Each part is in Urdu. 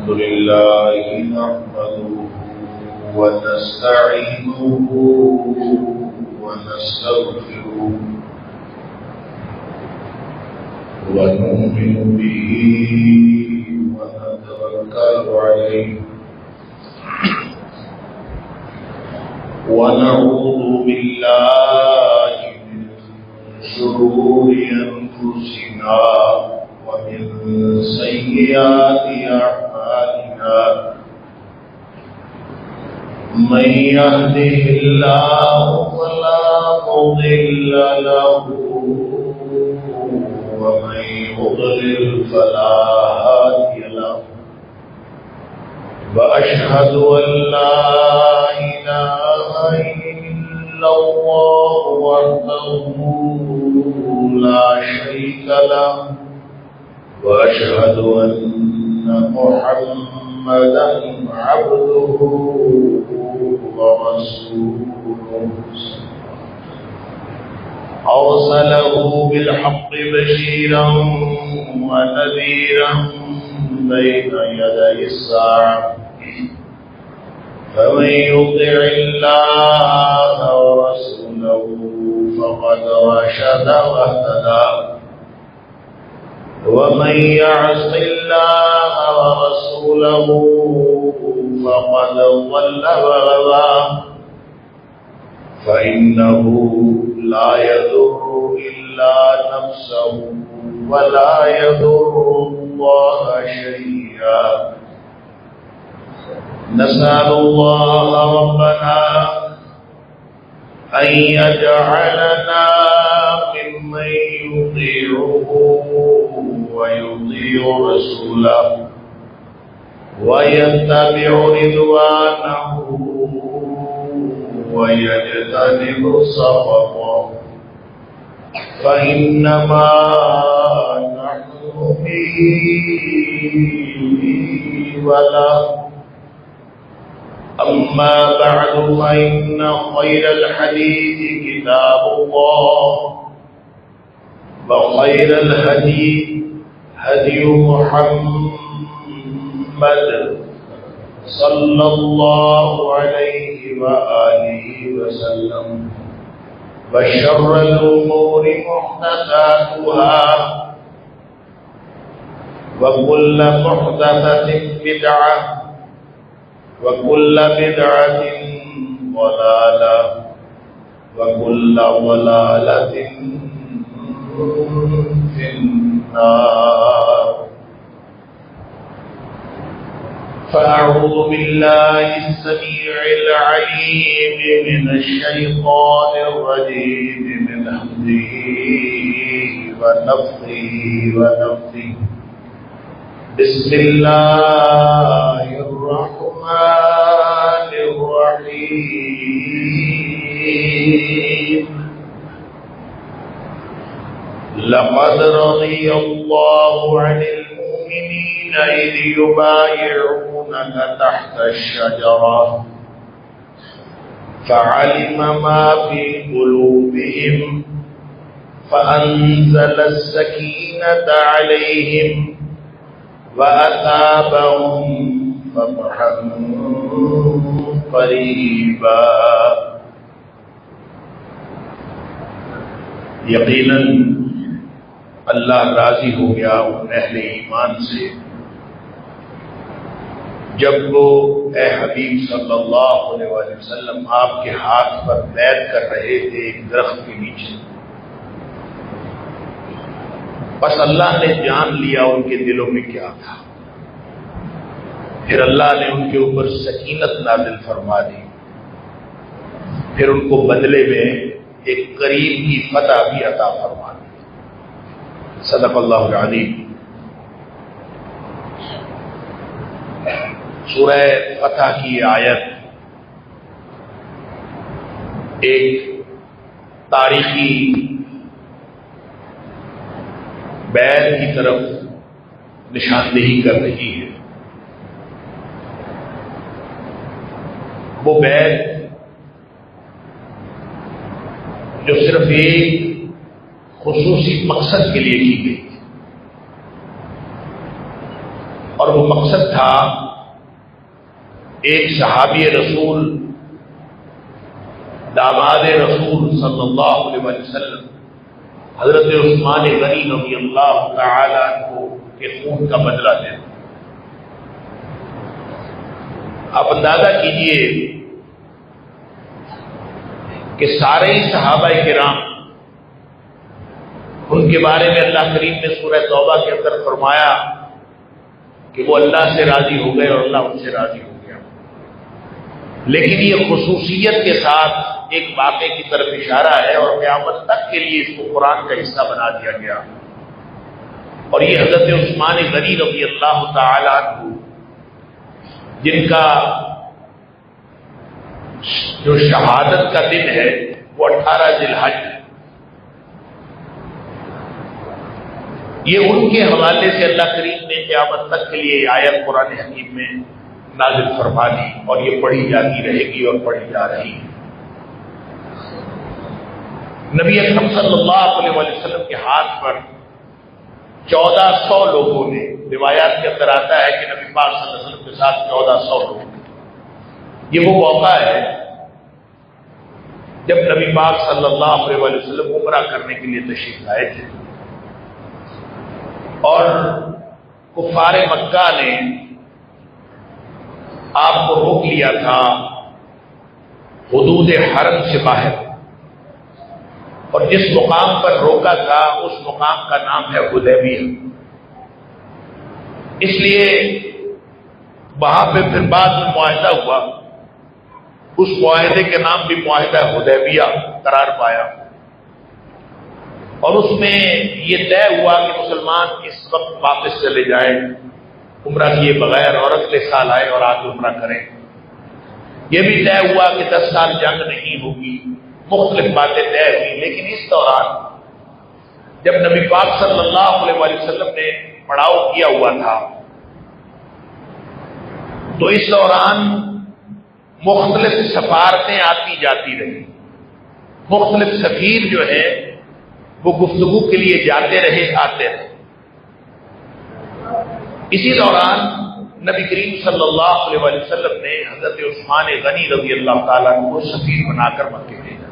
الحمد لله نحمده ونستعينه ونستغفره ونؤمن به ونتوكل عليه ونعوذ بالله من شرور أنفسنا ومن سيئات أعمالنا من يهده الله فلا مضل له ومن يضلل فلا هادي له وأشهد أن لا إله إلا الله وحده لا شريك له وأشهد أن محمدا عبده ورسوله أرسله بالحق بشيرا ونذيرا بين يدي الساعة فمن يطع الله ورسوله فقد رشد واهتدى ومن يعص الله ورسوله فقد ضل وغوى فإنه لا يضر إلا نفسه ولا يضر الله شيئا نسأل الله ربنا أن يجعلنا ممن يطيعه ويطيع رسوله ويتبع رضوانه ويجتنب سخطه فإنما نحن به وله أما بعد فإن خير الحديث كتاب الله وخير الهدي هدي محمد صلى الله عليه وآله وسلم وشر الأمور محدثاتها وكل محدثة بدعة وكل بدعة ضلالة وكل ضلالة في النار فأعوذ بالله السميع العليم من الشيطان الرجيم من همزه ونفخه ونفثه بسم الله الرحمن الرحيم لقد رضي الله عن المؤمنين إذ يبايعونك تحت الشجرة فعلم ما في قلوبهم فأنزل السكينة عليهم وأثابهم فتحا قريبا یقیناً اللہ راضی ہو گیا ان اہل ایمان سے جب وہ اے حبیب صلی اللہ علیہ وسلم آپ کے ہاتھ پر بیعت کر رہے تھے ایک درخت کے نیچے. بس اللہ نے جان لیا ان کے دلوں میں کیا تھا. پھر اللہ نے ان کے اوپر سکینت نازل فرما دی. پھر ان کو بدلے میں ایک قریب کی فتح بھی عطا فرما دی. صدق اللہ العظیم. سورہ فتح کی آیت ایک تاریخی بیعت کی طرف نشاندہی کر رہی ہے. وہ بیعت جو صرف ایک خصوصی مقصد کے لیے کی گئی اور وہ مقصد تھا ایک صحابی رسول داماد رسول صلی اللہ علیہ وسلم حضرت عثمان غنی رضی اللہ تعالی عنہ کے خون کا بدلہ دینا. آپ اندازہ کیجئے کہ سارے ہی صحابہ کرام، ان کے بارے میں اللہ کریم نے سورہ توبہ کے اندر فرمایا کہ وہ اللہ سے راضی ہو گئے اور اللہ ان سے راضی ہو گیا. لیکن یہ خصوصیت کے ساتھ ایک واقعے کی طرف اشارہ ہے اور قیامت تک کے لیے اس کو قرآن کا حصہ بنا دیا گیا. اور یہ حضرت عثمان غنی رضی اللہ تعالی عنہ، جن کا جو شہادت کا دن ہے وہ 18 ذی الحج ہے. یہ ان کے حوالے سے اللہ کریم نے قیامت تک کے لیے آیت قرآن حکیم میں نازل فرما دی اور یہ پڑھی جاتی رہے گی اور پڑھی جا رہی ہے. نبی اکرم صلی اللہ علیہ وسلم کے ہاتھ پر 1400 لوگوں نے، روایات کے اندر آتا ہے کہ نبی پاک صلی اللہ علیہ وسلم کے ساتھ 1400 لوگ. یہ وہ موقع ہے جب نبی پاک صلی اللہ علیہ وسلم عمرہ کرنے کے لیے تشریف لائے تھے اور کفار مکہ نے آپ کو روک لیا تھا حدود حرم سے باہر، اور جس مقام پر روکا تھا اس مقام کا نام ہے حدیبیہ. اس لیے وہاں پہ پھر بعد میں معاہدہ ہوا، اس معاہدے کے نام بھی معاہدہ حدیبیہ قرار پایا، اور اس میں یہ طے ہوا کہ مسلمان اس وقت واپس چلے جائیں عمرہ کیے بغیر اور اگلے سال آئے اور آگے عمرہ کریں. یہ بھی طے ہوا کہ 10 سال جنگ نہیں ہوگی، مختلف باتیں طے ہوئی. لیکن اس دوران جب نبی پاک صلی اللہ علیہ وسلم نے پڑاؤ کیا ہوا تھا تو اس دوران مختلف سفارتیں آتی جاتی رہی. مختلف سفیر جو ہے وہ گفتگو کے لیے جاتے رہے آتے رہے. اسی دوران نبی کریم صلی اللہ علیہ وسلم نے حضرت عثمان غنی رضی اللہ تعالیٰ کو سفیر بنا کر مکے بھیجا.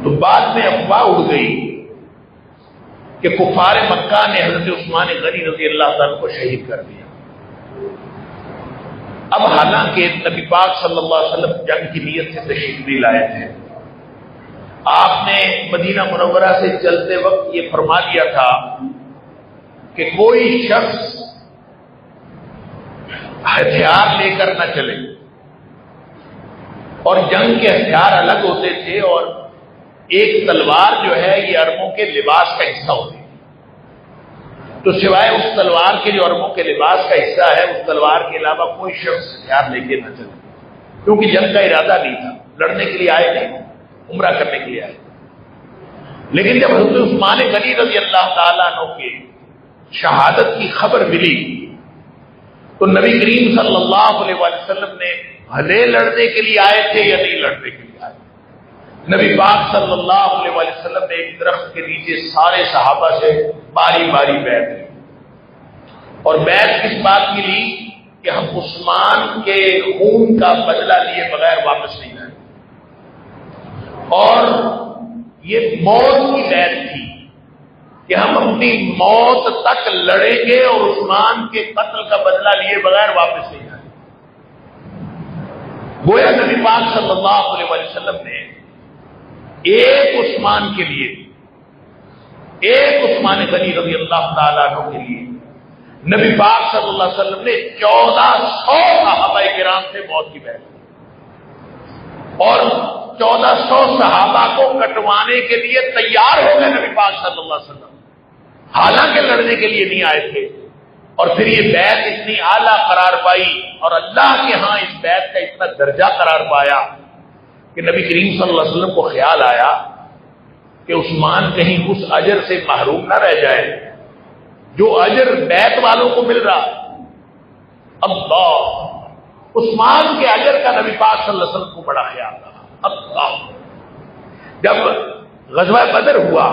تو بعد میں افواہ اڑ گئی کہ کفار مکہ نے حضرت عثمان غنی رضی اللہ تعالیٰ کو شہید کر دیا. اب حالانکہ نبی پاک صلی اللہ علیہ وسلم جنگ کی نیت سے تشریف بھی لائے تھے، آپ نے مدینہ منورہ سے چلتے وقت یہ فرما دیا تھا کہ کوئی شخص ہتھیار لے کر نہ چلے، اور جنگ کے ہتھیار الگ ہوتے تھے اور ایک تلوار جو ہے یہ عربوں کے لباس کا حصہ ہوتی ہے. تو سوائے اس تلوار کے جو عربوں کے لباس کا حصہ ہے، اس تلوار کے علاوہ کوئی شخص ہتھیار لے کے نہ چلے، کیونکہ جنگ کا ارادہ نہیں تھا، لڑنے کے لیے آئے نہیں، عمرہ کرنے کے لیے آئے. لیکن جب حضرت عثمان غنی رضی اللہ تعالیٰ عنہ کے شہادت کی خبر ملی تو نبی کریم صلی اللہ علیہ وسلم نے بھلے لڑنے کے لیے آئے تھے یا نہیں لڑنے کے لیے آئے، نبی پاک صلی اللہ علیہ وسلم نے ایک درخت کے نیچے سارے صحابہ سے باری باری بیعت لی. اور بیعت کس بات کی لی کہ ہم عثمان کے خون کا بدلہ لیے بغیر واپس نہیں جائیں. اور یہ موت کی بیعت تھی کہ ہم اپنی موت تک لڑیں گے اور عثمان کے قتل کا بدلہ لیے بغیر واپس نہیں جائیں. گویا نبی پاک صلی اللہ علیہ وسلم نے ایک عثمان کے لیے، ایک عثمان غنی رضی اللہ تعالیٰ عنہ کے لیے نبی پاک صلی اللہ علیہ وسلم نے 1400 صحابہ کرام سے موت کی بیعت کی، اور 1400 صحابہ کو کٹوانے کے لیے تیار ہو گئے نبی پاک صلی اللہ علیہ وسلم، حالانکہ لڑنے کے لیے نہیں آئے تھے. اور پھر یہ بیعت اتنی اعلیٰ قرار پائی اور اللہ کے ہاں اس بیعت کا اتنا درجہ قرار پایا کہ نبی کریم صلی اللہ علیہ وسلم کو خیال آیا کہ عثمان کہیں اس اجر سے محروم نہ رہ جائے جو اجر بیعت والوں کو مل رہا ہے. اللہ، عثمان کے اجر کا نبی پاک صلی اللہ علیہ وسلم کو بڑا خیال رہا. اللہ، جب غزوہ بدر ہوا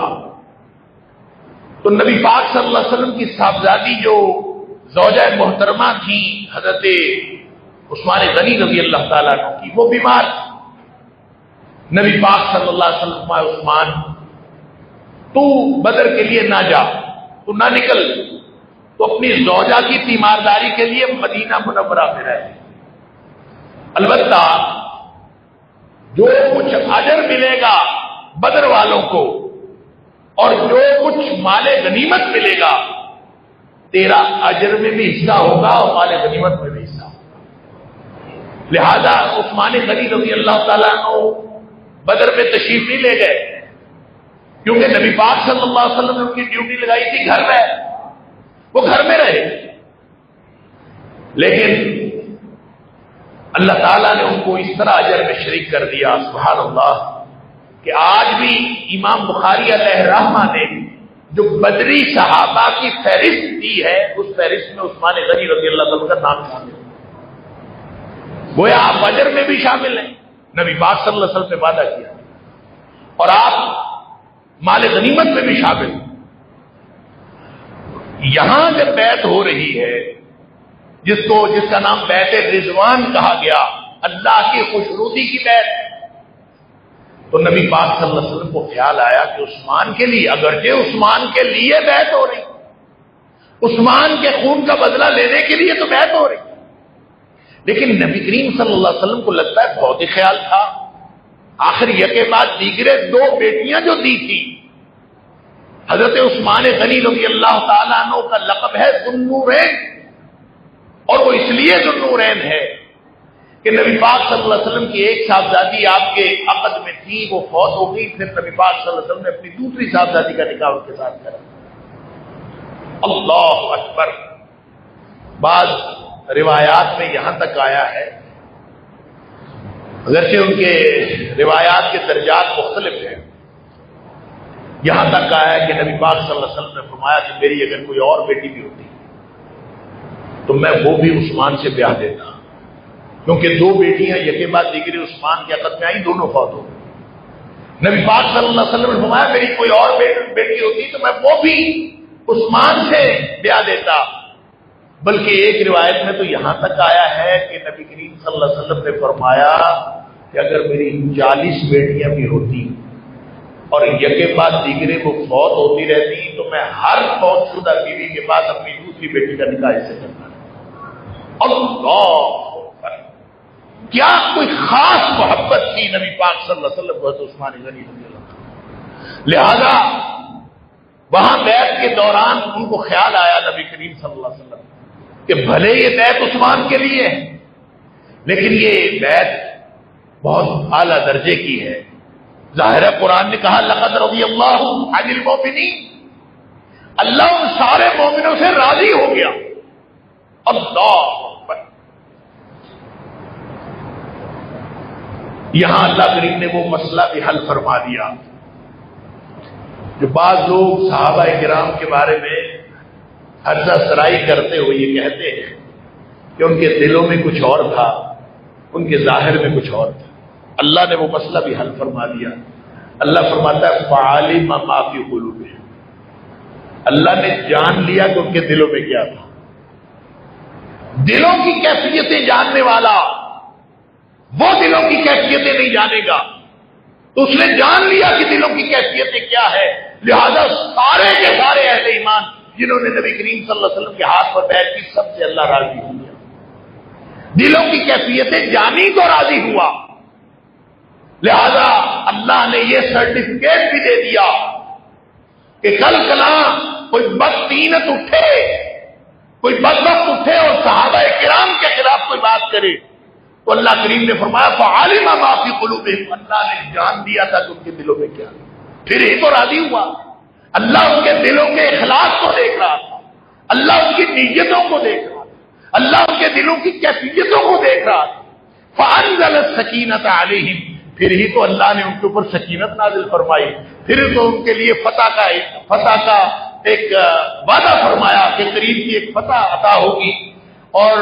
تو نبی پاک صلی اللہ علیہ وسلم کی صاحبزادی جو زوجہ محترمہ تھی حضرت عثمان غنی رضی اللہ تعالیٰ عنہ کی، وہ بیمار تھی۔ نبی پاک صلی اللہ علیہ وسلم فرمایا عثمان تو بدر کے لیے نہ جا، تو نہ نکل، تو اپنی زوجہ کی تیمارداری کے لیے مدینہ منورہ میں رہے۔ البتہ جو کچھ اجر ملے گا بدر والوں کو اور جو کچھ مال غنیمت ملے گا، تیرا اجر میں بھی حصہ ہوگا اور مال غنیمت میں بھی حصہ ہوگا۔ لہذا عثمان غنی رضی اللہ تعالیٰ عنہ بدر میں تشریف نہیں لے گئے، کیونکہ نبی پاک صلی اللہ علیہ وسلم نے ان کی ڈیوٹی لگائی تھی گھر میں، وہ گھر میں رہے۔ لیکن اللہ تعالیٰ نے ان کو اس طرح اجر میں شریک کر دیا، سبحان اللہ، کہ آج بھی امام بخاری علیہ رحمہ نے جو بدری صحابہ کی فہرست دی ہے، اس فہرست میں عثمان غنی رضی اللہ عنہ کا نام شامل ہے۔ گویا آپ اجر میں بھی شامل ہیں، نبی پاک صلی اللہ علیہ وسلم نے وعدہ کیا، اور آپ مال غنیمت میں بھی شامل ہیں۔ یہاں جب بیعت ہو رہی ہے، جس کا نام بیعت رضوان کہا گیا، اللہ کی خوشنودی کی بیعت، تو نبی پاک صلی اللہ علیہ وسلم کو خیال آیا کہ عثمان کے لیے، اگرچہ عثمان کے لیے بیعت ہو رہی، عثمان کے خون کا بدلہ لینے کے لیے تو بیعت ہو رہی، لیکن نبی کریم صلی اللہ علیہ وسلم کو لگتا ہے بہت ہی خیال تھا، آخر یکے بعد دیگرے دو بیٹیاں جو دی تھی، حضرت عثمان غنی رضی اللہ تعالیٰ عنہ کا لقب ہے ذو النورین، اور وہ اس لیے ذو النورین ہے کہ نبی پاک صلی اللہ علیہ وسلم کی ایک صاحبزادی آپ کے عقد میں تھی، وہ فوت ہو گئی، پھر نبی پاک صلی اللہ علیہ وسلم نے اپنی دوسری صاحبزادی کا نکاح ان کے ساتھ کرا۔ اللہ اکبر۔ بعض روایات میں یہاں تک آیا ہے، اگرچہ ان کے روایات کے درجات مختلف ہیں، یہاں تک آیا ہے کہ نبی پاک صلی اللہ علیہ وسلم نے فرمایا کہ میری اگر کوئی اور بیٹی بھی ہوتی تو میں وہ بھی عثمان سے بیاہ دیتا، کیونکہ دو بیٹیاں یکے بعد دیگرے عثمان کے عقد میں آئی، دونوں فوت ہو گئی۔ نبی پاک صلی اللہ علیہ وسلم نے فرمایا میری کوئی اور بیٹی ہوتی تو میں وہ بھی عثمان سے بیاہ دیتا۔ بلکہ ایک روایت میں تو یہاں تک آیا ہے کہ نبی کریم صلی اللہ علیہ وسلم نے فرمایا کہ اگر میری 40 بیٹیاں بھی ہوتی اور یکے بعد دیگرے کو فوت ہوتی رہتی تو میں ہر فوت شدہ بیوی کے بعد اپنی دوسری بیٹی کا نکاح اسے کرتا۔ اللہ کیا کوئی خاص محبت تھی نبی پاک صلی اللہ علیہ وسلم کو عثمان غنی رضی اللہ عنہ۔ لہذا وہاں بیعت کے دوران ان کو خیال آیا نبی کریم صلی اللہ علیہ وسلم کہ بھلے یہ بیعت عثمان کے لیے ہے، لیکن یہ بیعت بہت اعلیٰ درجے کی ہے۔ ظاہر ہے قرآن نے کہا لقد رضی اللہ عن المؤمنین، اللہ ان سارے مومنوں سے راضی ہو گیا۔ اللہ اکبر۔ یہاں اللہ کریم نے وہ مسئلہ بھی حل فرما دیا جو بعض لوگ صحابہ کرام کے بارے میں حرزہ سرائی کرتے ہوئے یہ کہتے ہیں کہ ان کے دلوں میں کچھ اور تھا، ان کے ظاہر میں کچھ اور تھا۔ اللہ نے وہ مسئلہ بھی حل فرما دیا۔ اللہ فرماتا ہے فَعَلِمَ مَا فِي قُلُوبِهِمْ، اللہ نے جان لیا کہ ان کے دلوں میں کیا تھا۔ دلوں کی کیفیتیں جاننے والا وہ دلوں کی کیفیتیں نہیں جانے گا، تو اس نے جان لیا کہ دلوں کی کیفیتیں کیا ہے۔ لہذا سارے کے سارے اہل ایمان جنہوں نے نبی کریم صلی اللہ علیہ وسلم کے ہاتھ پر بیعت کی، سب سے اللہ راضی ہو گیا۔ دلوں کی کیفیتیں جانی تو راضی ہوا، لہذا اللہ نے یہ سرٹیفکیٹ بھی دے دیا کہ کل کلاں کوئی بدطینت اٹھے، کوئی بدبخت اٹھے اور صحابہ کرام کے خلاف کوئی بات کرے تو اللہ کریم نے فرمایا فَعَلِمَ مَا فِي قُلُوبِهِمْ، اللہ نے جان دیا تھا کہ ان کے دلوں میں کیا، پھر یہ تو راضی ہوا۔ اللہ ان کے دلوں کے اخلاص کو دیکھ رہا تھا، اللہ ان کی نیتوں کو دیکھ رہا تھا، اللہ ان کے دلوں کی کیفیتوں کو دیکھ رہا تھا۔ فَأَنزَلَ السَّكِينَةَ عَلَيْهِمْ، پھر ہی تو اللہ نے ان کے اوپر سکینت نازل فرمائی، پھر تو ان کے لیے فتح کا ایک وعدہ فرمایا کہ قریب کی ایک فتح عطا ہوگی، اور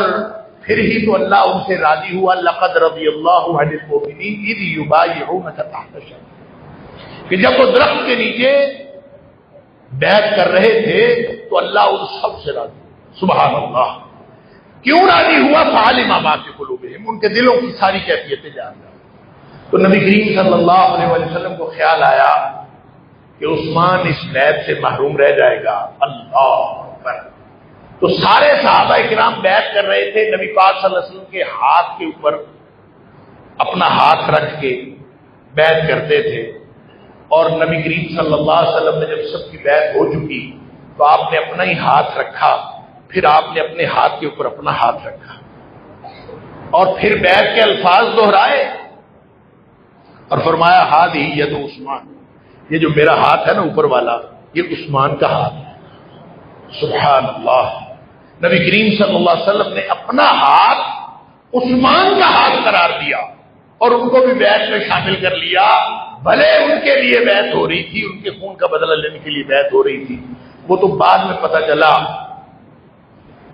پھر ہی تو اللہ ان سے راضی ہوا۔ لقد رضی اللہ عن المؤمنین اذ یبایعونک تحت الشجرۃ، کہ جب وہ درخت کے نیچے بیعت کر رہے تھے تو اللہ ان سب سے راضی، سبحان اللہ. کیوں راضی ہوا؟ فعلم ما فی قلوبہم، ان کے دلوں کی ساری کیفیتیں جان گیا. تو نبی کریم صلی اللہ علیہ وسلم کو خیال آیا کہ عثمان اس بیعت سے محروم رہ جائے گا. اللہ اکبر. تو سارے صحابہ کرام بیعت کر رہے تھے. نبی پاک صلی اللہ علیہ وسلم کے ہاتھ کے اوپر اپنا ہاتھ رکھ کے بیعت کرتے تھے. اور نبی کریم صلی اللہ علیہ وسلم نے جب سب کی بیعت ہو چکی تو آپ نے اپنا ہی ہاتھ رکھا، پھر آپ نے اپنے ہاتھ کے اوپر اپنا ہاتھ رکھا اور پھر بیعت کے الفاظ دہرائے اور فرمایا ہادی ید عثمان، یہ جو میرا ہاتھ ہے نا اوپر والا، یہ عثمان کا ہاتھ ہے. سبحان اللہ. نبی کریم صلی اللہ علیہ وسلم نے اپنا ہاتھ عثمان کا ہاتھ قرار دیا اور ان کو بھی بیعت میں شامل کر لیا. بھلے ان کے لیے بیعت ہو رہی تھی، ان کے خون کا بدلہ لینے کے لیے بیعت ہو رہی تھی، وہ تو بعد میں پتہ چلا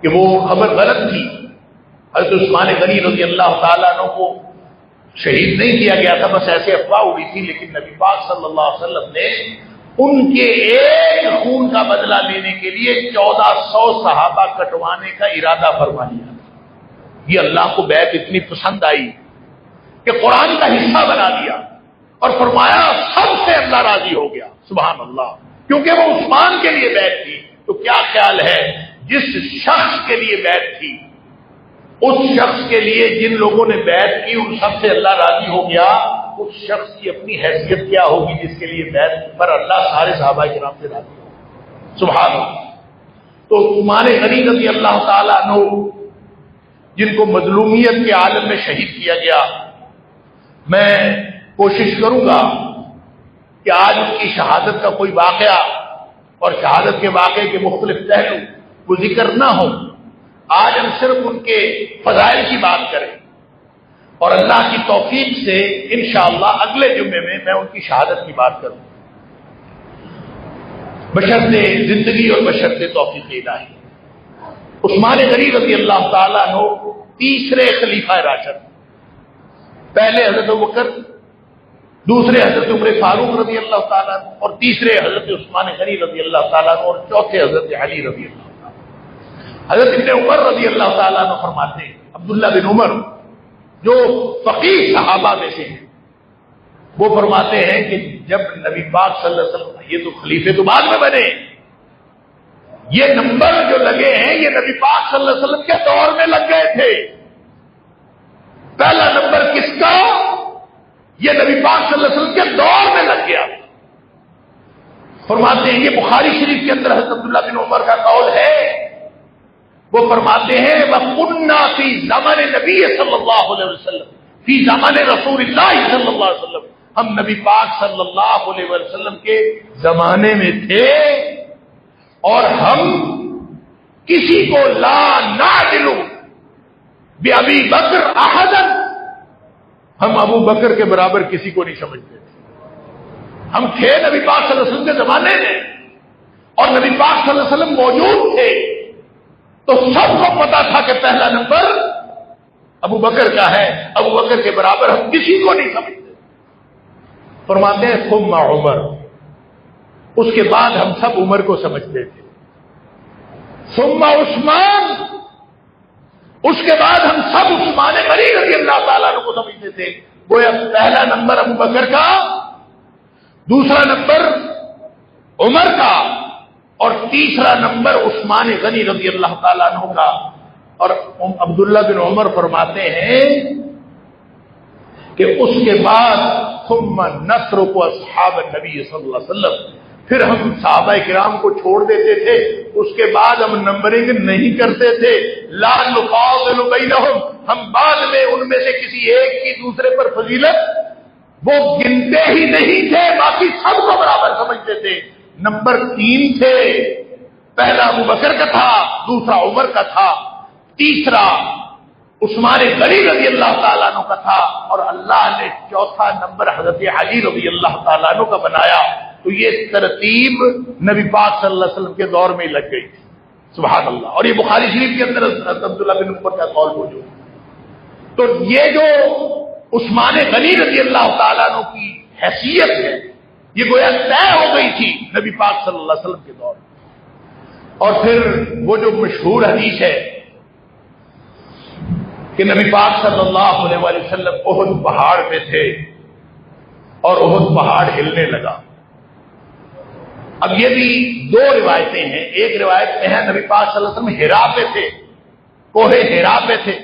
کہ وہ خبر غلط تھی. حضرت عثمان غنی رضی اللہ تعالیٰ عنہ کو شہید نہیں کیا گیا تھا، بس ایسے افواہ ہوئی تھی. لیکن نبی پاک صلی اللہ علیہ وسلم نے ان کے ایک خون کا بدلہ لینے کے لیے 1400 صحابہ کٹوانے کا ارادہ فرما لیا. یہ اللہ کو بیعت اتنی پسند آئی کہ قرآن کا حصہ بنا دیا اور فرمایا سب سے اللہ راضی ہو گیا. سبحان اللہ. کیونکہ وہ عثمان کے لیے بیعت تھی. تو کیا خیال ہے جس شخص کے لیے بیعت تھی، اس شخص کے لیے جن لوگوں نے بیعت کی ان سب سے اللہ راضی ہو گیا، اس شخص کی اپنی حیثیت کیا ہوگی جس کے لیے بیعت پر اللہ سارے صحابہ کرام سے راضی ہو. سبحان اللہ. تو عثمان غنی رضی اللہ تعالیٰ عنہ جن کو مظلومیت کے عالم میں شہید کیا گیا، میں کوشش کروں گا کہ آج ان کی شہادت کا کوئی واقعہ اور شہادت کے واقعے کے مختلف پہلو وہ ذکر نہ ہو. آج ہم صرف ان کے فضائل کی بات کریں اور اللہ کی توفیق سے انشاءاللہ اگلے جمعے میں ان کی شہادت کی بات کروں بشرط زندگی اور بشرط توفیق الہی. عثمان غنی رضی اللہ تعالیٰ عنہ تیسرے خلیفہ راشد، پہلے حضرت ابوبکر، دوسرے حضرت عمر فاروق رضی اللہ تعالیٰ عنہ اور تیسرے حضرت عثمان غنی رضی اللہ تعالیٰ عنہ اور چوتھے حضرت علی رضی اللہ تعالیٰ عنہ. حضرت ابن عمر رضی اللہ تعالیٰ عنہ فرماتے ہیں، عبداللہ بن عمر جو فقیہ صحابہ میں سے ہیں، وہ فرماتے ہیں کہ جب نبی پاک صلی اللہ علیہ وسلم، یہ تو خلیفے تو بعد میں بنے، یہ نمبر جو لگے ہیں یہ نبی پاک صلی اللہ علیہ وسلم کے دور میں لگ گئے تھے. پہلا نمبر کس کا؟ یہ نبی پاک صلی اللہ علیہ وسلم کے دور میں لگ گیا. فرماتے ہیں، یہ بخاری شریف کے اندر حضرت عبداللہ بن عمر کا قول ہے، وہ فرماتے ہیں وَقُنَّا فِي زَمَنِ نبی صلی اللہ علیہ وسلم فی زمان رسول اللہ صلی اللہ علیہ وسلم، ہم نبی پاک صلی اللہ علیہ وسلم کے زمانے میں تھے اور ہم کسی کو لا نعدل بأبی بکر احدا، ہم ابو بکر کے برابر کسی کو نہیں سمجھتے تھے. ہم تھے نبی پاک صلی اللہ علیہ وسلم کے زمانے میں اور نبی پاک صلی اللہ علیہ وسلم موجود تھے تو سب کو پتا تھا کہ پہلا نمبر ابو بکر کا ہے، ابو بکر کے برابر ہم کسی کو نہیں سمجھتے. فرماتے ہیں ثم عمر، اس کے بعد ہم سب عمر کو سمجھتے تھے. ثم عثمان، اس کے بعد ہم سب عثمان غنی رضی اللہ تعالیٰ عنہ کو سمجھتے تھے. گویا پہلا نمبر ابو بکر کا، دوسرا نمبر عمر کا اور تیسرا نمبر عثمان غنی رضی اللہ تعالیٰ عنہ کا. اور عبداللہ بن عمر فرماتے ہیں کہ اس کے بعد ثم نترک اصحاب النبی صلی اللہ علیہ وسلم، پھر ہم صحابہ کرام کو چھوڑ دیتے تھے، اس کے بعد ہم نمبرنگ نہیں کرتے تھے. لا نفاضل بینہم، ہم بعد میں ان میں سے کسی ایک کی دوسرے پر فضیلت وہ گنتے ہی نہیں تھے، باقی سب کو برابر سمجھتے تھے. نمبر 3 تھے، پہلا ابو بکر کا تھا، دوسرا عمر کا تھا، تیسرا عثمان غنی رضی اللہ تعالیٰ عنہ کا تھا اور اللہ نے چوتھا نمبر حضرت علی رضی اللہ تعالیٰ عنہ کا بنایا. تو یہ ترتیب نبی پاک صلی اللہ علیہ وسلم کے دور میں لگ گئی تھی. سبحان اللہ. اور یہ بخاری شریف کے اندر عبداللہ بن عمر کا قول موجود. تو یہ جو عثمان غنی رضی اللہ تعالیٰ عنہ کی حیثیت ہے یہ گویا طے ہو گئی تھی نبی پاک صلی اللہ علیہ وسلم کے دور میں. اور پھر وہ جو مشہور حدیث ہے کہ نبی پاک صلی اللہ علیہ وسلم احد پہاڑ پہ تھے اور احد پہاڑ ہلنے لگا. اب یہ بھی دو روایتیں ہیں. ایک روایت میں ہے نبی پاک صلی اللہ علیہ وسلم ہرا پہ تھے، کوہ ہرا پہ تھے.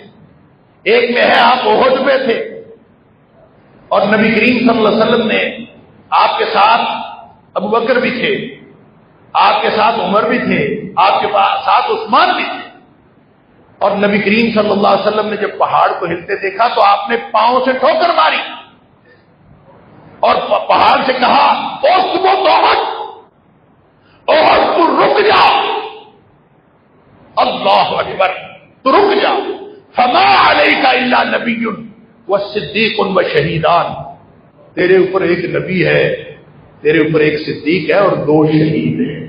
ایک میں ہے آپ احد پہ تھے اور نبی کریم صلی اللہ علیہ وسلم نے آپ کے ساتھ ابو بکر بھی تھے، آپ کے ساتھ عمر بھی تھے، آپ کے ساتھ عثمان بھی تھے. اور نبی کریم صلی اللہ علیہ وسلم نے جب پہاڑ کو ہلتے دیکھا تو آپ نے پاؤں سے ٹھوکر ماری اور پہاڑ سے کہا احد تو رک جا، اللہ اکبر، تو رک جا. فما علیک الا نبی وصدیق وشہیدان، تیرے اوپر ایک نبی ہے، تیرے اوپر ایک صدیق ہے اور دو شہید ہیں،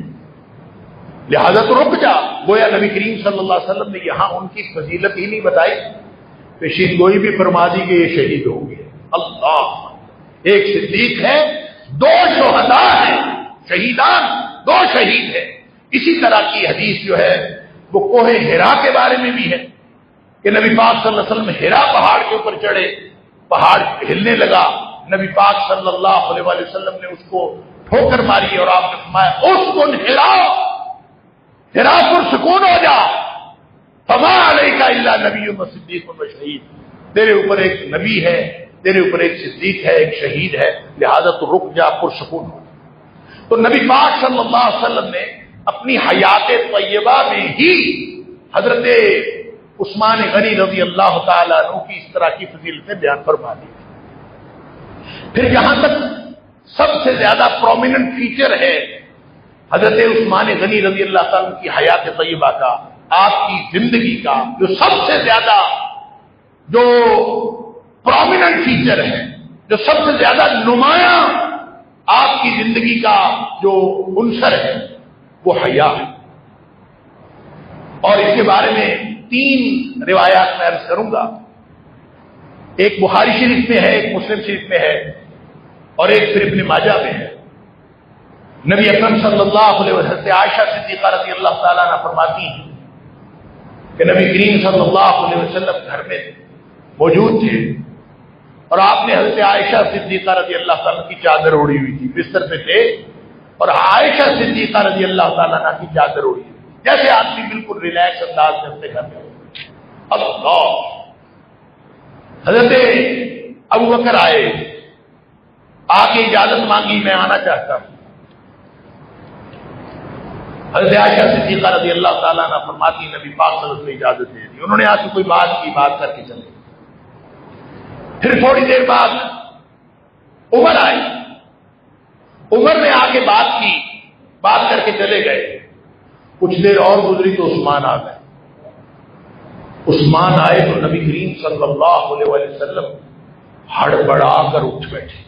لہذا تو رک جا. گویا نبی کریم صلی اللہ علیہ وسلم نے یہاں ان کی فضیلت ہی نہیں بتائی، پیشین گوئی بھی فرما دی کہ یہ شہید ہوں گے. اللہ، ایک صدیق ہے، دو شہداء ہیں، شہیدان، دو شہید ہیں. اسی طرح کی حدیث جو ہے وہ کوہ ہرا کے بارے میں بھی ہے کہ نبی پاک صلی اللہ علیہ وسلم ہرا پہاڑ کے اوپر چڑھے، پہاڑ ہلنے لگا، نبی پاک صلی اللہ علیہ وسلم نے اس کو ٹھوکر ماری اور آپ نے فرمایا اسکن ہرا، ہرا پر سکون ہو جا، فما علیک الا نبی و صدیق و شہید، تیرے اوپر ایک نبی ہے، تیرے اوپر ایک صدیق ہے، ایک شہید ہے، لہذا تو رک جا، پر سکون ہو جا. تو نبی پاک صلی اللہ علیہ وسلم نے اپنی حیات طیبہ میں ہی حضرت عثمان غنی رضی اللہ تعالیٰ عنہ کی اس طرح کی فضیلتیں بیان فرما دی. پھر جہاں تک سب سے زیادہ پرومیننٹ فیچر ہے حضرت عثمان غنی رضی اللہ تعالیٰ عنہ کی حیات طیبہ کا، آپ کی زندگی کا جو سب سے زیادہ جو پرومیننٹ فیچر ہے، جو سب سے زیادہ نمایاں آپ کی زندگی کا جو عنصر ہے وہ حیا ہے. اور اس کے بارے میں 3 روایات میں عرض کروں گا. ایک بخاری شریف میں ہے، ایک مسلم شریف میں ہے اور ایک پھر ابن ماجہ میں ہے. نبی اکرم صلی اللہ علیہ وسلم سے عائشہ صدیقہ رضی اللہ تعالیٰ عنہ فرماتی ہیں کہ نبی کریم صلی اللہ علیہ وسلم گھر میں موجود تھے اور آپ نے حضرت عائشہ صدیقہ رضی اللہ تعالیٰ کی چادر اوڑھی ہوئی تھی، بستر پہ تھے اور عائشہ صدیقہ رضی اللہ تعالیٰ عنہ کی چادر اوڑھی ہوئی، جیسے آدمی بالکل ریلیکس انداز میں اپنے گھر میں. اللہ، حضرت ابو بکر آئے، آ کے اجازت مانگی، میں آنا چاہتا ہوں. حضرت عائشہ صدیقہ رضی اللہ تعالیٰ عنہ فرماتی نبی پاک صلی اللہ علیہ وسلم نے اجازت دے دی. انہوں نے آ کے کوئی بات کی، بات کر کے چلے. پھر تھوڑی دیر بعد عمر آئے، عمر نے آ کے بات کی، بات کر کے چلے گئے. کچھ دیر اور گزری تو عثمان آ گئے. عثمان آئے تو نبی کریم صلی اللہ علیہ وسلم ہڑبڑا کر اٹھ بیٹھے،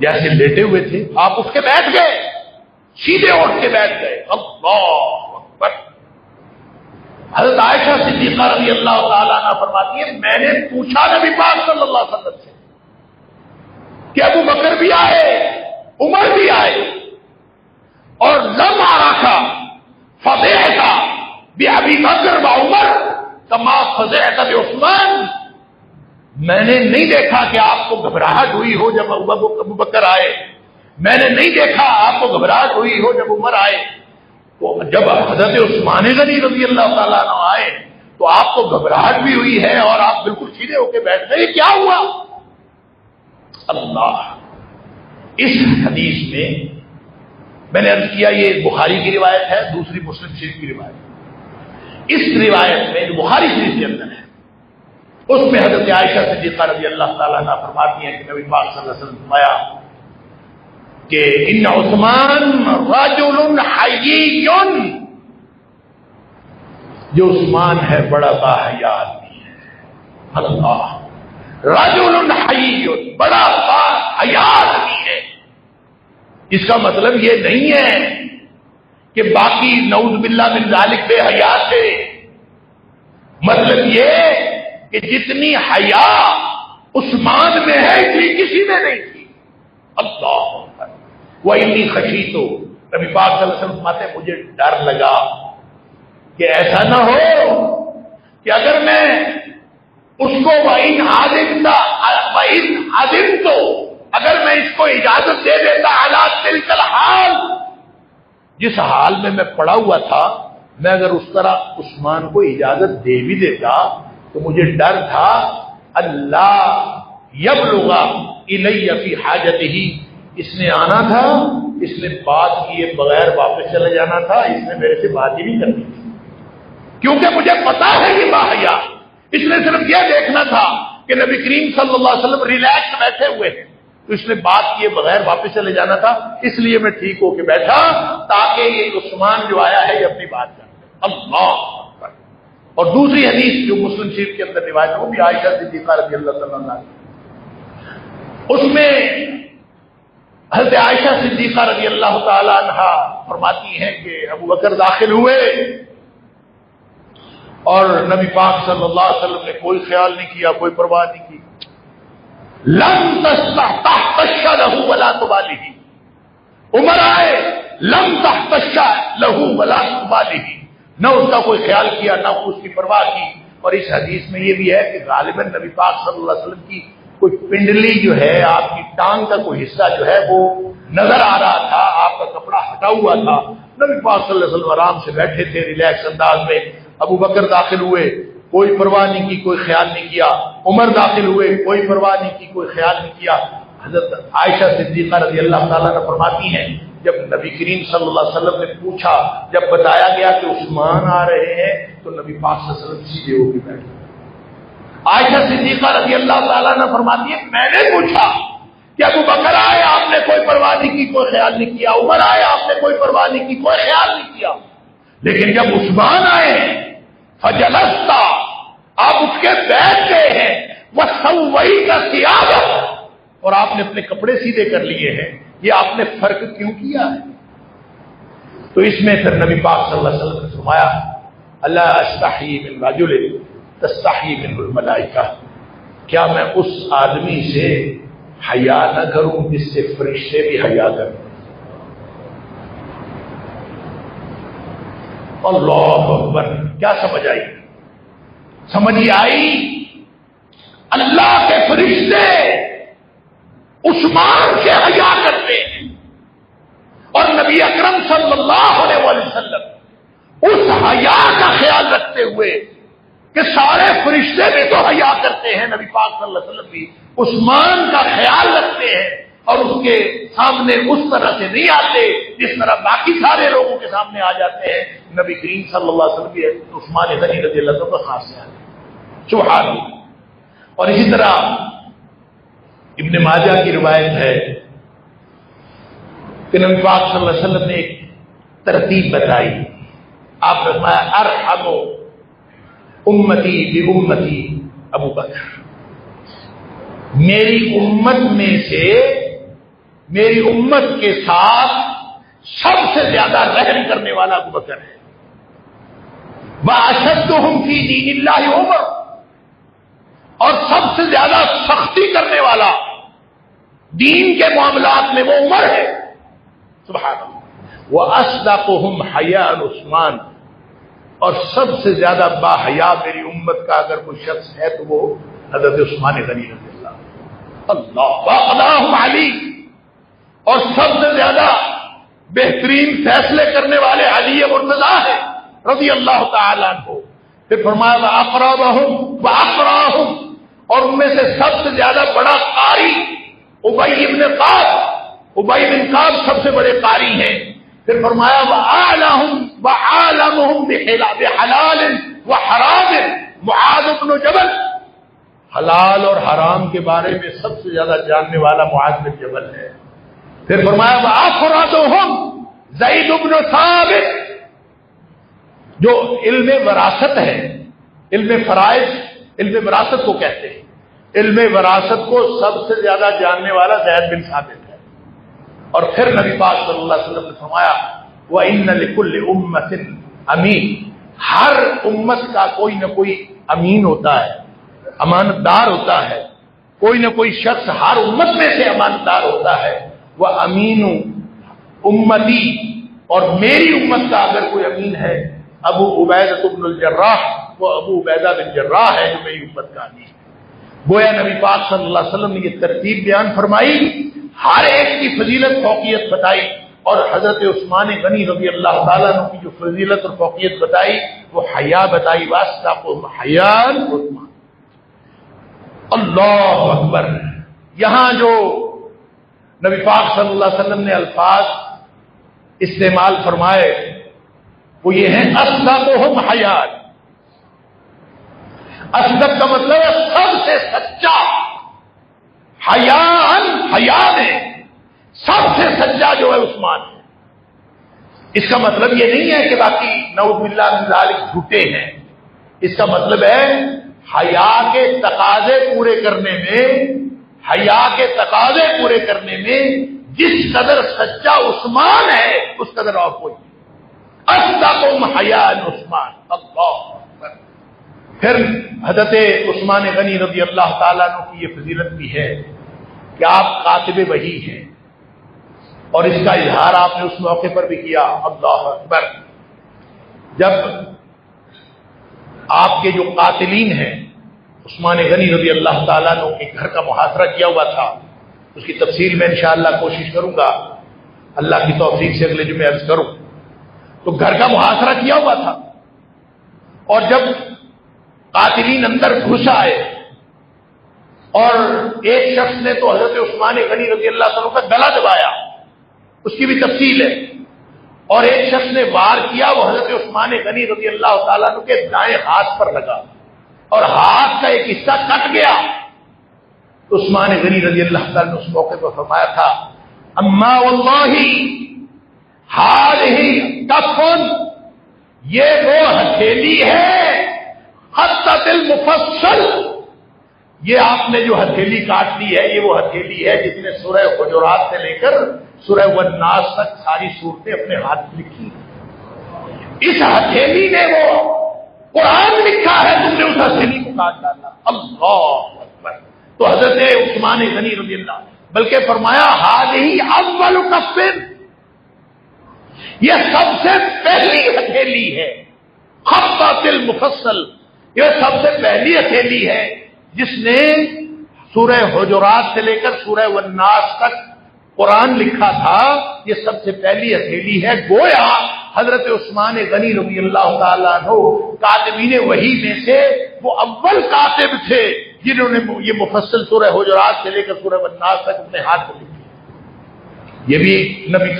جیسے لیٹے ہوئے تھے آپ اٹھ کے بیٹھ گئے، سیدھے اٹھ کے بیٹھ گئے. اللہ اکبر. حضرت عائشہ صدیقہ رضی اللہ تعالیٰ عنہ فرماتی ہے میں نے پوچھا نبی پاک صلی اللہ علیہ وسلم سے کہ ابو بکر بھی آئے، عمر بھی آئے، اور لم آرکا فضحت بأبی بکر و عمر کما فضحت بعثمان، میں نے نہیں دیکھا کہ آپ کو گھبراہٹ ہوئی ہو جب ابو بکر آئے، میں نے نہیں دیکھا آپ کو گھبراہٹ ہوئی ہو جب عمر آئے. تو جب حضرت عثمان غنی رضی اللہ تعالیٰ عنہ آئے تو آپ کو گھبراہٹ بھی ہوئی ہے اور آپ بالکل سیدھے ہو کے بیٹھ گئے، کیا ہوا؟ اللہ، اس حدیث میں نے عرض کیا یہ بخاری کی روایت ہے، دوسری مسلم شریف کی روایت. اس روایت میں جو بخاری شریف کے اندر ہے اس میں حضرت عائشہ صدیقہ رضی اللہ تعالیٰ عنہ فرماتی ہیں کہ نبی پاک صلی اللہ علیہ وسلم نے فرمایا کہ ان عثمان رجل حیی، جو عثمان ہے بڑا باحیا آدمی ہے. اللہ، رجل حیی، بڑا باحیا آدمی ہے. اس کا مطلب یہ نہیں ہے کہ باقی نعوذ باللہ من ذالک بے حیا تھے، مطلب یہ کہ جتنی حیا عثمان میں ہے اتنی کسی میں نہیں تھی. اللہ، وَإِنِّي خَشِيتُ نبی پاک صلی اللہ علیہ وسلم فرماتے ہیں مجھے ڈر لگا کہ ایسا نہ ہو کہ اگر میں اس کو اگر میں اس کو اجازت دے دیتا حالات تلک الحال، جس حال میں پڑا ہوا تھا، میں اگر اس طرح عثمان کو اجازت دے بھی دیتا تو مجھے ڈر تھا اللہ یبلغ الی فی حاجتہ، اس نے آنا تھا، اس نے بات کیے بغیر واپس چلے جانا تھا، اس نے میرے سے بات ہی نہیں کرنی تھی، کیونکہ مجھے پتا ہے کہ باحیا، اس نے صرف یہ دیکھنا تھا کہ نبی کریم صلی اللہ علیہ وسلم ریلیکس بیٹھے ہوئے ہیں، تو اس نے بات کیے بغیر واپس چلے جانا تھا، اس لیے میں ٹھیک ہو کے بیٹھا تاکہ یہ عثمان جو آیا ہے یہ اپنی بات کر لے۔ اللہ اکبر۔ اور دوسری حدیث جو مسلم شریف کے اندر روایت ہے وہ بھی عائشہ صدیقہ رضی اللہ تعالیٰ عنہا، اس میں حضرت عائشہ صدیقہ رضی اللہ تعالی عنہا فرماتی ہیں کہ ابو بکر داخل ہوئے اور نبی پاک صلی اللہ علیہ وسلم نے کوئی خیال نہیں کیا، کوئی پرواہ نہیں کی، لم تحتش له ولا تبالہ، عمر آئے لم تحتش له ولا تبالہ، نہ اس کا کوئی خیال کیا نہ اس کی پرواہ کی۔ اور اس حدیث میں یہ بھی ہے کہ غالباً نبی پاک صلی اللہ علیہ وسلم کی کوئی پنڈلی جو ہے، آپ کی ٹانگ کا کوئی حصہ جو ہے وہ نظر آ رہا تھا، آپ کا کپڑا ہٹا ہوا تھا، نبی پاک صلی اللہ علیہ وسلم آرام سے بیٹھے تھے ریلیکس انداز میں، ابو بکر داخل ہوئے کوئی پرواہ نہیں کی، کوئی خیال نہیں کیا، عمر داخل ہوئے کوئی پرواہ نہیں کی، کوئی خیال نہیں کیا۔ حضرت عائشہ صدیقہ رضی اللہ تعالیٰ عنہ فرماتی ہیں جب نبی کریم صلی اللہ علیہ وسلم نے پوچھا، جب بتایا گیا کہ عثمان آ رہے ہیں تو نبی پاک صلی اللہ علیہ وسلم سیدھے ہو کے بیٹھ گئے۔ عائشہ صدیقہ رضی اللہ تعالیٰ عنہ فرماتی ہے میں نے پوچھا کہ ابو بکر آئے آپ نے کوئی پرواہ نہیں کی، کوئی خیال نہیں کیا، عمر آئے آپ نے کوئی پرواہ نہیں کی، کوئی خیال نہیں کیا، لیکن جب عثمان آئے فجلست، آپ اٹھ کے بیٹھ گئے ہیں، وسویت ثیابک، اور آپ نے اپنے کپڑے سیدھے کر لیے ہیں، یہ آپ نے فرق کیوں کیا ہے؟ تو اس میں پھر نبی پاک صلی اللہ علیہ وسلم نے فرمایا الا استحی من رجل تستحی منہ الملائکہ، کیا میں اس آدمی سے حیا نہ کروں جس سے فرشتے بھی حیا کریں؟ اللہ اکبر، کیا سمجھ آئی؟ سمجھ آئی اللہ کے فرشتے عثمان سے حیا کرتے ہیں، اور نبی اکرم صلی اللہ علیہ وسلم اس حیا کا خیال رکھتے ہوئے کہ سارے فرشتے بھی تو حیا کرتے ہیں، نبی پاک صلی اللہ علیہ وسلم بھی عثمان کا خیال رکھتے ہیں اور اس کے سامنے اس طرح سے نہیں آتے جس طرح باقی سارے لوگوں کے سامنے آ جاتے ہیں۔ نبی کریم صلی اللہ علیہ وسلم بھی عثمان غنی رضی اللہ عنہ کا خاص خیال ہے، سبحان اللہ۔ اور اسی طرح ابن ماجہ کی روایت ہے کہ نبی پاک صلی اللہ علیہ وسلم نے ایک ترتیب بتائی، آپ نے فرمایا ارحم امتی بامتی ابو بکر، میری امت میں سے میری امت کے ساتھ سب سے زیادہ رحم کرنے والا ابو بکر ہے، واشدہم فی دین اللہ عمر، اور سب سے زیادہ سختی کرنے والا دین کے معاملات میں وہ عمر ہے، سبحان اللہ۔ وَأَصْدَقُهُمْ حَيَاءً عثمان، اور سب سے زیادہ باحیا میری امت کا اگر کوئی شخص ہے تو وہ حضرت عثمان غنی رضی اللہ وَأَقْضَاهُمْ علی، اور سب سے زیادہ بہترین فیصلے کرنے والے علی مرتضیٰ ہے رضی اللہ تعالیٰ عنہ۔ پھر فرمایا وَأَقْرَبَهُمْ وَأَقْرَاهُمْ، اور ان میں سے سب سے زیادہ بڑا قاری ابی بن کعب، ابی بن کعب سب سے بڑے قاری ہیں۔ پھر فرمایا وَأَعْلَمُهُمْ بِحَلَالٍ وَحَرَامٍ معاذ بن جبل، حلال اور حرام کے بارے میں سب سے زیادہ جاننے والا معاذ بن جبل ہے۔ پھر فرمایا وَأَفْرَدُهُمْ زید بن ثابت، جو علم وراثت ہے، علم فرائض، علم وراثت کو کہتے ہیں، علم وراثت کو سب سے زیادہ جاننے والا زید بن ثابت ہے۔ اور پھر نبی پاک صلی اللہ علیہ وسلم نے فرمایا وَإِنَّ لِكُلِّ أُمَّةٍ امین، ہر امت کا کوئی نہ کوئی امین ہوتا ہے، امانت دار ہوتا ہے، کوئی نہ کوئی شخص ہر امت میں سے امانت دار ہوتا ہے۔ وَأَمِينُ أُمَّتِي اور میری امت کا اگر کوئی امین ہے ابو عبیدہ بن الجراح، وہ ابو عبیدہ بن جراح ہے جو میری امت کا امین ہے۔ گویا نبی پاک صلی اللہ علیہ وسلم نے یہ ترتیب بیان فرمائی، ہر ایک کی فضیلت فوقیت بتائی، اور حضرت عثمان غنی رضی اللہ تعالیٰ عنہ کی جو فضیلت اور فوقیت بتائی وہ حیا بتائی، واسطاقہم حیاء عثمان۔ اللہ اکبر! یہاں جو نبی پاک صلی اللہ علیہ وسلم نے الفاظ استعمال فرمائے وہ یہ ہیں اصدقہم حیاء۔ اصدق کا مطلب ہے سب سے سچا، حیاء، حیا میں سب سے سچا جو ہے عثمان ہے۔ اس کا مطلب یہ نہیں ہے کہ باقی نعوذ باللہ من ذالک جھوٹے ہیں، اس کا مطلب ہے حیا کے تقاضے پورے کرنے میں، حیا کے تقاضے پورے کرنے میں جس قدر سچا عثمان ہے اس قدر اور کوئی نہیں۔ اصدقہم حیاء عثمان۔ اللہ اکبر! پھر حضرت عثمان غنی رضی اللہ تعالیٰ عنہ کی یہ فضیلت بھی ہے کہ آپ کاتب وحی ہیں، اور اس کا اظہار آپ نے اس موقع پر بھی کیا۔ اللہ اکبر! جب آپ کے جو قاتلین ہیں عثمان غنی رضی اللہ تعالیٰ عنہ کے گھر کا محاصرہ کیا ہوا تھا، اس کی تفصیل میں انشاءاللہ کوشش کروں گا، اللہ کی توفیق سے اگلے جمعے عرض کروں۔ تو گھر کا محاصرہ کیا ہوا تھا، اور جب قاتلین اندر گھس آئے اور ایک شخص نے تو حضرت عثمان غنی رضی اللہ تعالیٰ کا گلا دبایا، اس کی بھی تفصیل ہے، اور ایک شخص نے وار کیا، وہ حضرت عثمان غنی رضی اللہ تعالیٰ عنہ کے دائیں ہاتھ پر لگا اور ہاتھ کا ایک حصہ کٹ گیا۔ تو عثمان غنی رضی اللہ تعالیٰ نے اس موقع پر فرمایا تھا، اما واللہ ہذہ کفن، یہ وہ ہتھیلی ہے خطۃ المفصل، یہ آپ نے جو ہتھیلی کاٹ لی ہے یہ وہ ہتھیلی ہے جس نے سورہ حجرات سے لے کر سورہ والناس تک ساری صورتیں اپنے ہاتھ میں لکھی۔ اس ہتھیلی نے وہ قرآن لکھا ہے، تم نے اس ہتھیلی کو کاٹ ڈالا۔ اللہ اکبر! تو حضرت عثمان غنی رضی اللہ بلکہ فرمایا ہذہ اول کفن، یہ سب سے پہلی ہتھیلی ہے، خطۃ المفصل، یہ سب سے پہلی ہتھیلی ہے جس نے سورہ حجرات سے لے کر سورہ والناس تک قرآن لکھا تھا، یہ سب سے پہلی ہتھیلی ہے۔ گویا حضرت عثمان غنی رضی اللہ تعالیٰ عنہ کاتبین وحی میں سے وہ اول کاتب تھے جنہوں نے یہ مفصل سورہ حجرات سے لے کر سورہ والناس تک اپنے ہاتھ میں لکھی۔ یہ بھی نبی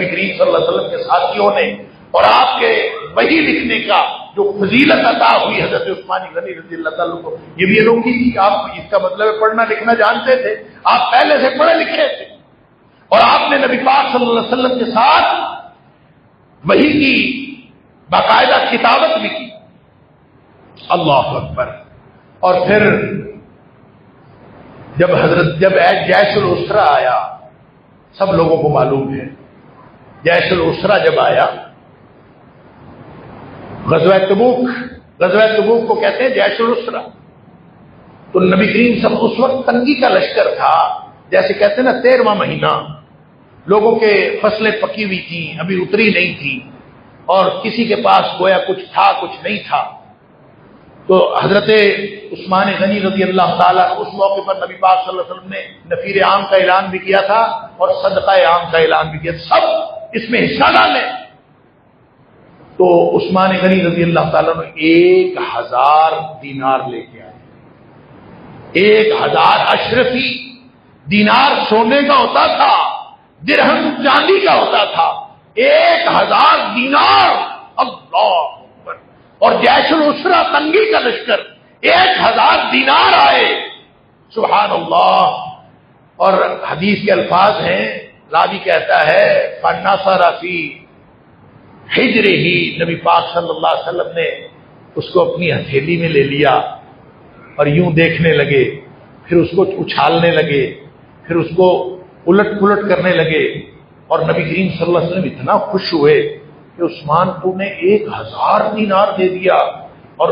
کریم صلی اللہ علیہ وسلم کے ساتھیوں نے اور آپ کے وحی لکھنے کا جو فضیلت عطا ہوئی حضرت عثمان غنی رضی اللہ تعالیٰ کو، یہ بھی انوکھی تھی۔ آپ اس کا مطلب پڑھنا لکھنا جانتے تھے، آپ پہلے سے پڑھے لکھے تھے، اور آپ نے نبی پاک صلی اللہ علیہ وسلم کے ساتھ وحی کی باقاعدہ کتابت بھی کی۔ اللہ اکبر! اور پھر جب جیش العسرہ آیا، سب لوگوں کو معلوم ہے جیش العسرہ جب آیا، غزوہ تبوک کو کہتے ہیں جیش العسرہ، تو نبی کریم صلی اللہ علیہ وسلم اس وقت تنگی کا لشکر تھا، جیسے کہتے ہیں نا 13واں مہینہ، لوگوں کے فصلیں پکی ہوئی تھیں، ابھی اتری نہیں تھی، اور کسی کے پاس گویا کچھ تھا کچھ نہیں تھا۔ تو حضرت عثمان غنی رضی اللہ تعالیٰ اس موقع پر نبی پاک صلی اللہ علیہ وسلم نے نفیر عام کا اعلان بھی کیا تھا اور صدقہ عام کا اعلان بھی کیا تھا، سب اس میں حصہ ڈالیں۔ تو عثمان غنی رضی اللہ تعالیٰ نے 1000 دینار لے کے آئے۔ 1000 اشرفی دینار سونے کا ہوتا تھا، درہم چاندی کا ہوتا تھا، 1000 دینار۔ اللہ اکبر! اور جیش العسرہ تنگی کا لشکر، 1000 دینار آئے، سبحان اللہ۔ اور حدیث کے الفاظ ہیں، راوی کہتا ہے فَنَّصَرَ فِي حِجْرِهِ، نبی پاک صلی اللہ علیہ وسلم نے اس کو اپنی ہتھیلی میں لے لیا اور یوں دیکھنے لگے، پھر اس کو اچھالنے لگے، پھر اس کو الٹ پلٹ کرنے لگے، اور نبی کریم صلی اللہ علیہ وسلم اتنا خوش ہوئے کہ عثمان تو نے 1000 دینار دے دیا، اور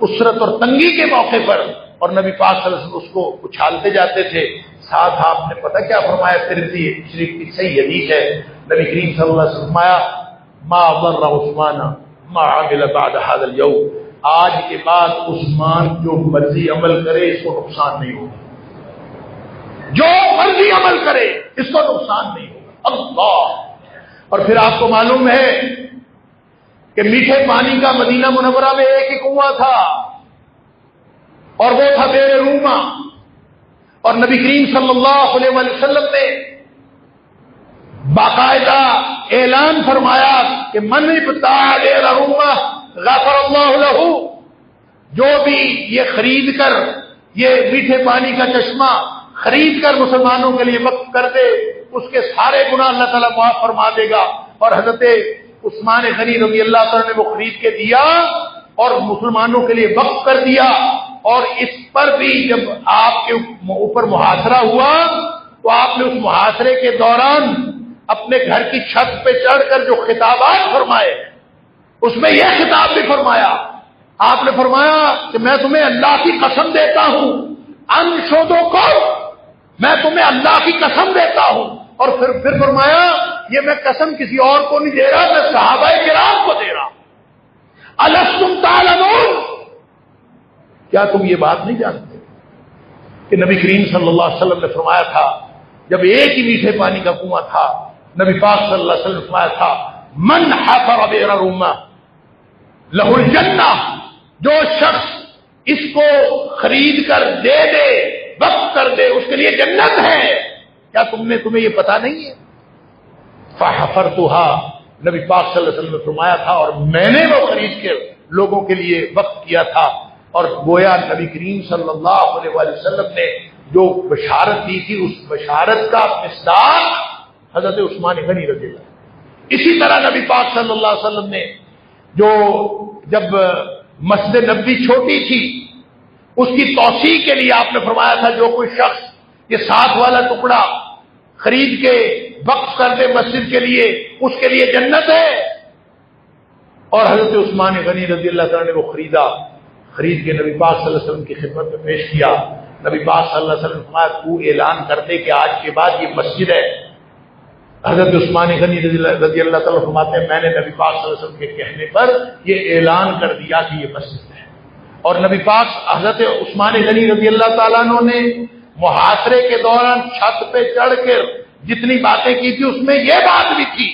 اسرت اور تنگی کے موقع پر، اور نبی پاک صلی اللہ علیہ وسلم اس کو اچھالتے جاتے تھے۔ ساتھ آپ نے پتہ کیا فرمایا؟ ترمذی شریف کی صحیح حدیث ہے، نبی کریم صلی اللہ علیہ وسلم فرمایا ما ضر عثمان ما عمل بعد هذا اليوم، آج کے بعد عثمان جو مرضی عمل کرے اس کو نقصان نہیں ہوگا، جو مرضی عمل کرے اس کو نقصان نہیں ہوگا۔ اللہ! اور پھر آپ کو معلوم ہے کہ میٹھے پانی کا مدینہ منورہ میں ایک ہی کنواں تھا اور وہ تھا بئر روما، اور نبی کریم صلی اللہ علیہ وسلم نے باقاعدہ اعلان فرمایا کہ من ابتاع بئر روما غفر اللہ لہ، جو بھی یہ خرید کر یہ میٹھے پانی کا چشمہ خرید کر مسلمانوں کے لیے وقف کر دے اس کے سارے گناہ اللہ تعالیٰ معاف فرما دے گا۔ اور حضرت عثمان غنی رضی اللہ تعالیٰ نے وہ خرید کے دیا اور مسلمانوں کے لیے وقف کر دیا، اور اس پر بھی جب آپ کے اوپر محاصرہ ہوا تو آپ نے اس محاصرے کے دوران اپنے گھر کی چھت پہ چڑھ کر جو خطابات فرمائے اس میں یہ خطاب بھی فرمایا، آپ نے فرمایا کہ میں تمہیں اللہ کی قسم دیتا ہوں، انشودوں کو میں تمہیں اللہ کی قسم دیتا ہوں، اور پھر فرمایا یہ میں قسم کسی اور کو نہیں دے رہا، میں صحابہ کرام کو دے رہا ہوں۔ الستم تعلمون، کیا تم یہ بات نہیں جانتے کہ نبی کریم صلی اللہ علیہ وسلم نے فرمایا تھا جب ایک ہی میٹھے پانی کا کنواں تھا، نبی پاک صلی اللہ علیہ وسلم نے فرمایا تھا من حفر بئر روما لہ الجنہ، جو شخص اس کو خرید کر دے دے وقف کر دے اس کے لیے جنت ہے۔ کیا تمہیں یہ پتا نہیں ہے؟ فحفرتها، نبی پاک صلی اللہ علیہ وسلم نے فرمایا تھا اور میں نے وہ خرید کے لوگوں کے لیے وقف کیا تھا، اور گویا نبی کریم صلی اللہ علیہ وسلم نے جو بشارت دی تھی اس بشارت کا مصداق حضرت عثمان غنی رضی اللہ۔ اسی طرح نبی پاک صلی اللہ علیہ وسلم نے جو جب مسجد نبوی چھوٹی تھی اس کی توسیع کے لیے آپ نے فرمایا تھا جو کوئی شخص یہ 7 والا ٹکڑا خرید کے وقف کر دے مسجد کے لیے اس کے لیے جنت ہے، اور حضرت عثمان غنی رضی اللہ تعالیٰ نے وہ خرید کے نبی پاک صلی اللہ علیہ وسلم کی خدمت میں پیش کیا۔ نبی پاک صلی اللہ علیہ وسلم نے فرمایا تو اعلان کر دے کہ آج کے بعد یہ مسجد ہے۔ حضرت عثمان غنی رضی اللہ تعالیٰ فرماتے ہیں میں نے نبی پاک صلی اللہ علیہ وسلم کے کہنے پر یہ اعلان کر دیا کہ یہ مسجد ہے، اور نبی پاک حضرت عثمان غنی رضی اللہ تعالیٰ نے محاصرے کے دوران چھت پہ چڑھ کر جتنی باتیں کی تھی اس میں یہ بات بھی تھی،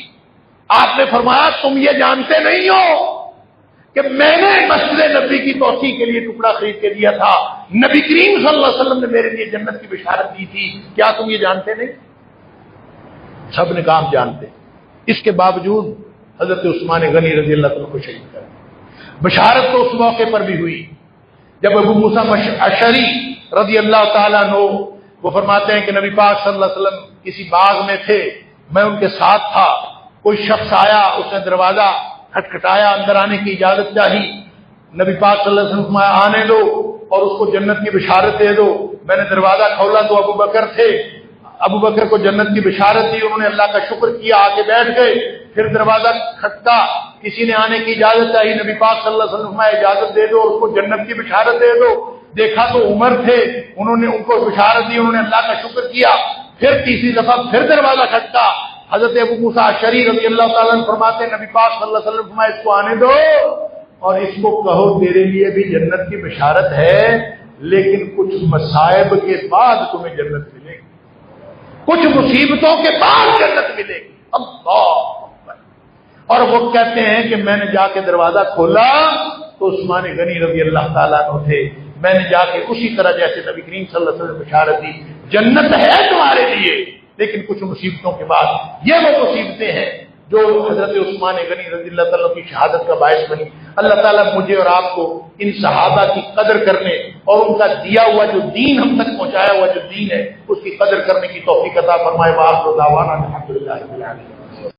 آپ نے فرمایا تم یہ جانتے نہیں ہو کہ میں نے مسجد نبی کی توسیع کے لیے ٹکڑا خرید کے دیا تھا، نبی کریم صلی اللہ علیہ وسلم نے میرے لیے جنت کی بشارت دی تھی، کیا تم یہ جانتے نہیں؟ سب نے کام جانتے، اس کے باوجود حضرت عثمان غنی رضی اللہ عنہ کو شہید کر دیا۔ بشارت تو اس موقع پر بھی ہوئی جب ابو موسیٰ اشعری رضی اللہ تعالیٰ عنہ وہ فرماتے ہیں کہ نبی پاک صلی اللہ علیہ وسلم کسی باغ میں تھے، میں ان کے ساتھ تھا، کوئی شخص آیا، اس نے دروازہ کھٹکھٹایا، اندر آنے کی اجازت چاہی، نبی پاک صلی اللہ علیہ وسلم فرمایا آنے دو اور اس کو جنت کی بشارت دے دو۔ میں نے دروازہ کھولا تو ابو بکر تھے، ابو بکر کو جنت کی بشارت دی، انہوں نے اللہ کا شکر کیا، آ کے بیٹھ گئے، پھر دروازہ کھٹکا، کسی نے آنے کی اجازت چاہی، نبی پاک صلی اللہ علیہ وسلم فرمایا اجازت دے دو اور اس کو جنت کی بشارت دے دو۔ دیکھا تو عمر تھے، انہوں نے ان کو بشارت دی، انہوں نے اللہ کا شکر کیا، پھر تیسری دفعہ پھر دروازہ کھٹکا، حضرت ابو موسیٰ اشعری رضی اللہ تعالیٰ عنہ فرماتے ہیں نبی پاک صلی اللہ علیہ وسلم فرمایا اس کو آنے دو اور اس کو کہو تیرے لیے بھی جنت کی بشارت ہے، لیکن کچھ مصائب کے بعد تمہیں جنت ملے گی، کچھ مصیبتوں کے بعد جنت ملے گی۔ اللہ! اور وہ کہتے ہیں کہ میں نے جا کے دروازہ کھولا تو عثمان غنی رضی اللہ تعالیٰ عنہ تھے، میں نے جا کے اسی طرح جیسے نبی کریم صلی اللہ علیہ وسلم بشارت دی جنت ہے تمہارے لیے، لیکن کچھ مصیبتوں کے بعد۔ یہ وہ مصیبتیں ہیں جو حضرت عثمان غنی رضی اللہ تعالیٰ کی شہادت کا باعث بنی۔ اللہ تعالیٰ مجھے اور آپ کو ان صحابہ کی قدر کرنے اور ان کا دیا ہوا جو دین ہم تک پہنچایا ہوا جو دین ہے اس کی قدر کرنے کی توفیق عطا فرمائے۔ وآخر دعوانا الحمدللہ رب العالمین۔